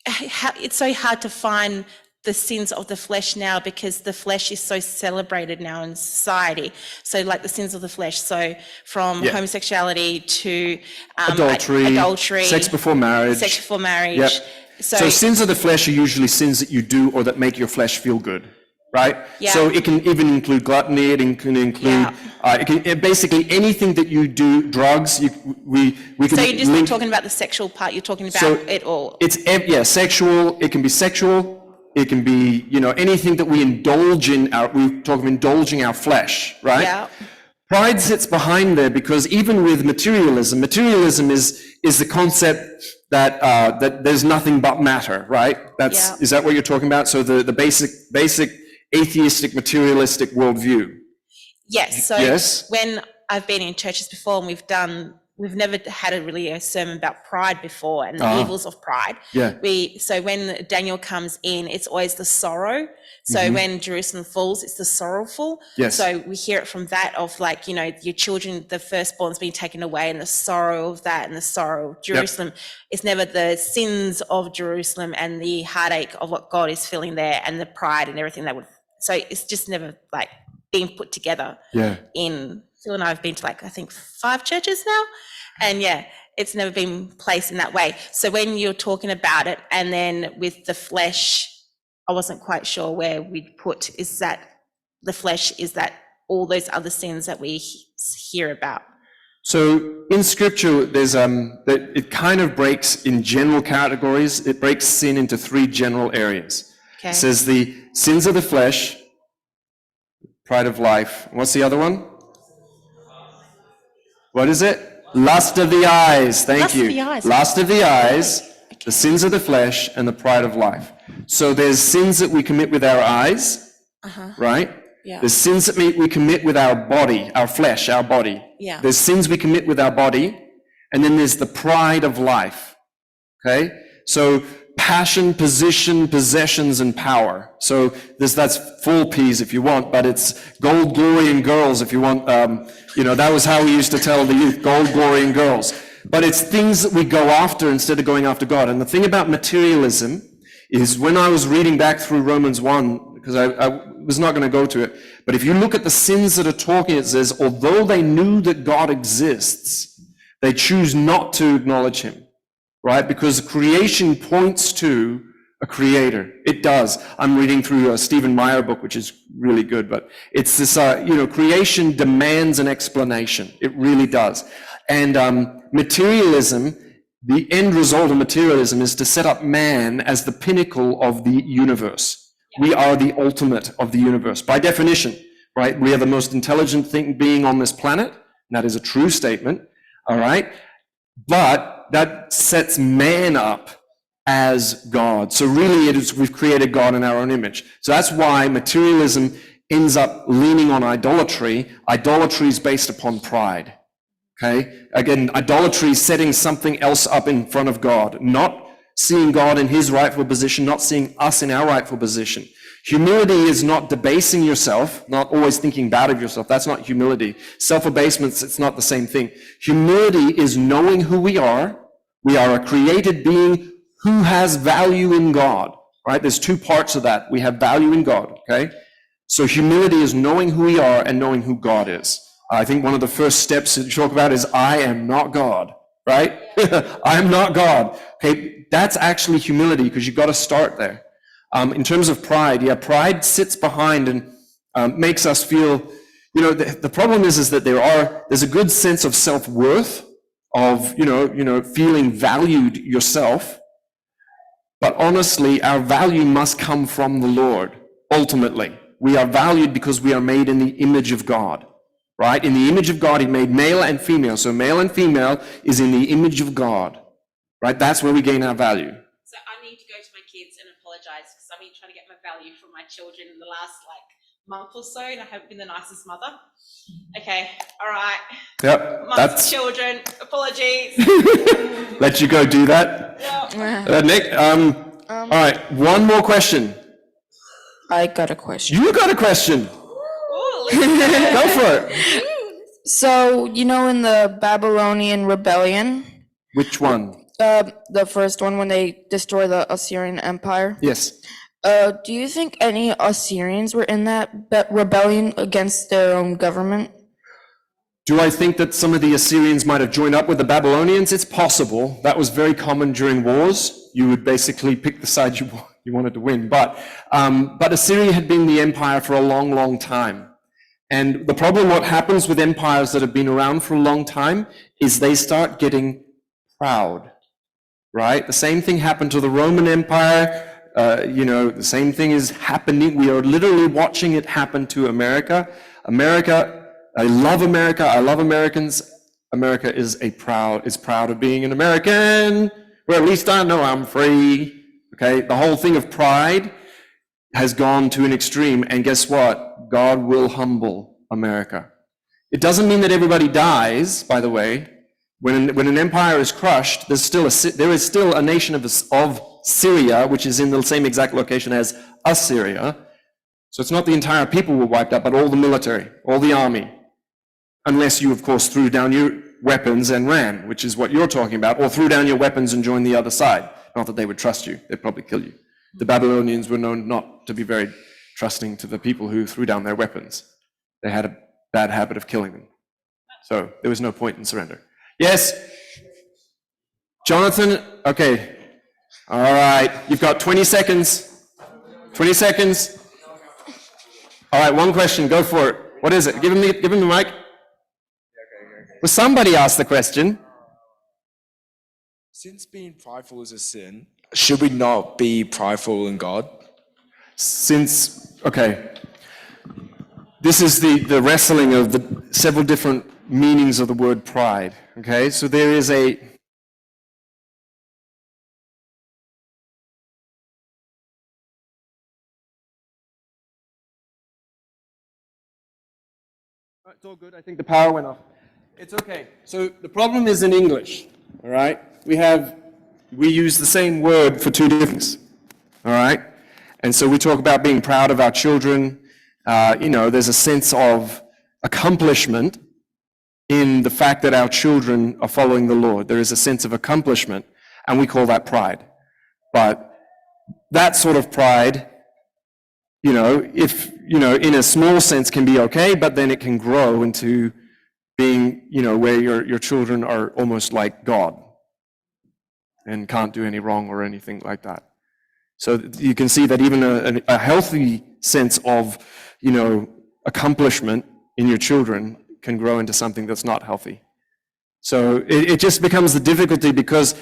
it's so hard to find the sins of the flesh now because the flesh is so celebrated now in society. So like the sins of the flesh, so from homosexuality to adultery, sex before marriage. Yep. So sins of the flesh are usually sins that you do or that make your flesh feel good, right? Yeah. So it can even include gluttony, it can include, basically anything that you do, drugs, we can So you're just not talking about the sexual part, you're talking about it all. It's, sexual, it can be sexual, it can be, anything that we indulge in, we talk of indulging our flesh, right? Yeah. Pride sits behind there because even with materialism is the concept that there's nothing but matter, right? Is that what you're talking about? So the basic atheistic, materialistic worldview. Yes. So when I've been in churches before and we've never had a sermon about pride before and the evils of pride. Yeah. So when Daniel comes in, it's always the sorrow. So when Jerusalem falls, it's the sorrowful. Yes. So we hear it from that of your children, the firstborn's being taken away and the sorrow of that and the sorrow of Jerusalem. Yep. It's never the sins of Jerusalem and the heartache of what God is feeling there and the pride and everything so it's just never being put together in Phil and I have been to I think 5 churches now, and it's never been placed in that way. So when you're talking about it, and then with the flesh, I wasn't quite sure where we'd put, is that the flesh, is that all those other sins that we hear about? So in scripture, there's it kind of breaks in general categories. It breaks sin into 3 general areas. Okay. It says the sins of the flesh, pride of life. What's the other one? What is it? Lust of the eyes. Thank you. Lust of the eyes, the sins of the flesh, and the pride of life. So there's sins that we commit with our eyes, right? Yeah. There's sins that we commit with our body, our flesh, our body. Yeah. There's sins we commit with our body, and then there's the pride of life. Okay? So passion, position, possessions, and power. So that's full P's if you want, but it's gold, glory, and girls if you want. That was how we used to tell the youth, gold, glory, and girls. But it's things that we go after instead of going after God. And the thing about materialism is when I was reading back through Romans 1, because I was not going to go to it, but if you look at the sins that are talking, it says, although they knew that God exists, they choose not to acknowledge him, right? Because creation points to a creator. It does. I'm reading through a Stephen Meyer book, which is really good, but it's this, creation demands an explanation. It really does. And materialism, the end result of materialism is to set up man as the pinnacle of the universe. We are the ultimate of the universe. By definition, right? We are the most intelligent being on this planet. And that is a true statement, all right? But that sets man up as God. So really we've created God in our own image. So that's why materialism ends up leaning on idolatry. Idolatry is based upon pride. Okay? Again, idolatry is setting something else up in front of God, not seeing God in his rightful position, not seeing us in our rightful position. Humility is not debasing yourself, not always thinking bad of yourself. That's not humility. Self-abasement, it's not the same thing. Humility is knowing who we are. We are a created being who has value in God, right? There's two parts of that. We have value in God, okay? So humility is knowing who we are and knowing who God is. I think one of the first steps to talk about is I am not God, right? I am not God. Okay, that's actually humility because you've got to start there. In terms of pride, pride sits behind and makes us feel, the problem is that there's a good sense of self-worth, of, feeling valued yourself. But honestly, our value must come from the Lord, ultimately. We are valued because we are made in the image of God. Right? In the image of God, he made male and female. So male and female is in the image of God. Right? That's where we gain our value. So I need to go to my kids and apologize because I've been trying to get my value from my children in the last month or so, and I haven't been the nicest mother. Okay, all right. Yep. That's children. Apologies. Let you go do that. Yep. Nick, all right, one more question. I got a question. You got a question. Go for it. So, in the Babylonian rebellion. Which one? The first one when they destroy the Assyrian Empire. Yes. Do you think any Assyrians were in that rebellion against their own government? Do I think that some of the Assyrians might have joined up with the Babylonians? It's possible. That was very common during wars. You would basically pick the side you wanted to win. But Assyria had been the empire for a long, long time. And the problem, what happens with empires that have been around for a long time, is they start getting proud, right? The same thing happened to the Roman Empire. The same thing is happening. We are literally watching it happen to America. I love America. I love Americans. America is proud of being an American. Well, at least I know I'm free. Okay, the whole thing of pride has gone to an extreme, and guess what? God will humble America. It doesn't mean that everybody dies, by the way. When an empire is crushed, there is still a nation of Syria, which is in the same exact location as Assyria. So it's not the entire people were wiped out, but all the military, all the army. Unless you, of course, threw down your weapons and ran, which is what you're talking about, or threw down your weapons and joined the other side. Not that they would trust you, they'd probably kill you. The Babylonians were known not to be very trusting to the people who threw down their weapons. They had a bad habit of killing them. So there was no point in surrender. Yes? Jonathan? Okay. All right. You've got 20 seconds. 20 seconds. All right, one question. Go for it. What is it? Give him the mic. Well, somebody asked the question. Since being prideful is a sin, should we not be prideful in God? Okay. This is the wrestling of the several different meanings of the word pride. Okay, so there is a... It's all good. I think the power went off. It's okay. So the problem is in English, all right? We use the same word for two different things, all right? And so we talk about being proud of our children. There's a sense of accomplishment in the fact that our children are following the Lord. There is a sense of accomplishment, and we call that pride. But that sort of pride, if, in a small sense can be okay, but then it can grow into being, where your children are almost like God and can't do any wrong or anything like that. So you can see that even a healthy sense of, accomplishment in your children can grow into something that's not healthy. So it just becomes the difficulty, because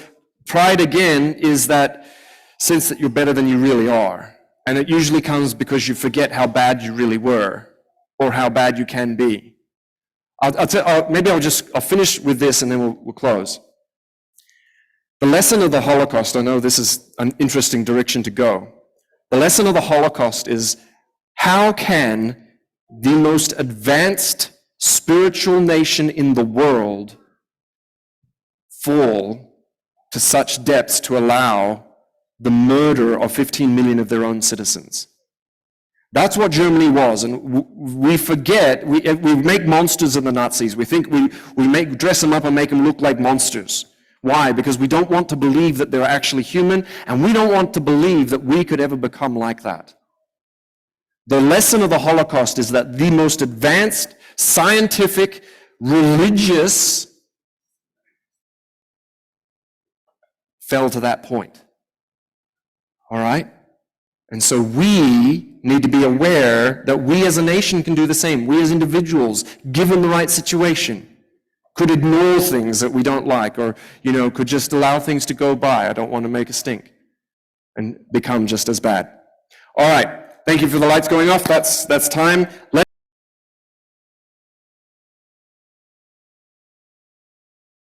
pride, again, is that sense that you're better than you really are. And it usually comes because you forget how bad you really were or how bad you can be. I'll finish with this and then we'll close. The lesson of the Holocaust, I know this is an interesting direction to go. The lesson of the Holocaust is, how can the most advanced spiritual nation in the world fall to such depths to allow the murder of 15 million of their own citizens? That's what Germany was, and we forget, we make monsters of the Nazis. We think we dress them up and make them look like monsters. Why? Because we don't want to believe that they're actually human, and we don't want to believe that we could ever become like that. The lesson of the Holocaust is that the most advanced, scientific, religious fell to that point. All right? And so we need to be aware that we as a nation can do the same. We as individuals, given the right situation, could ignore things that we don't like, or, could just allow things to go by. I don't want to make a stink and become just as bad. All right. Thank you for the lights going off. That's time.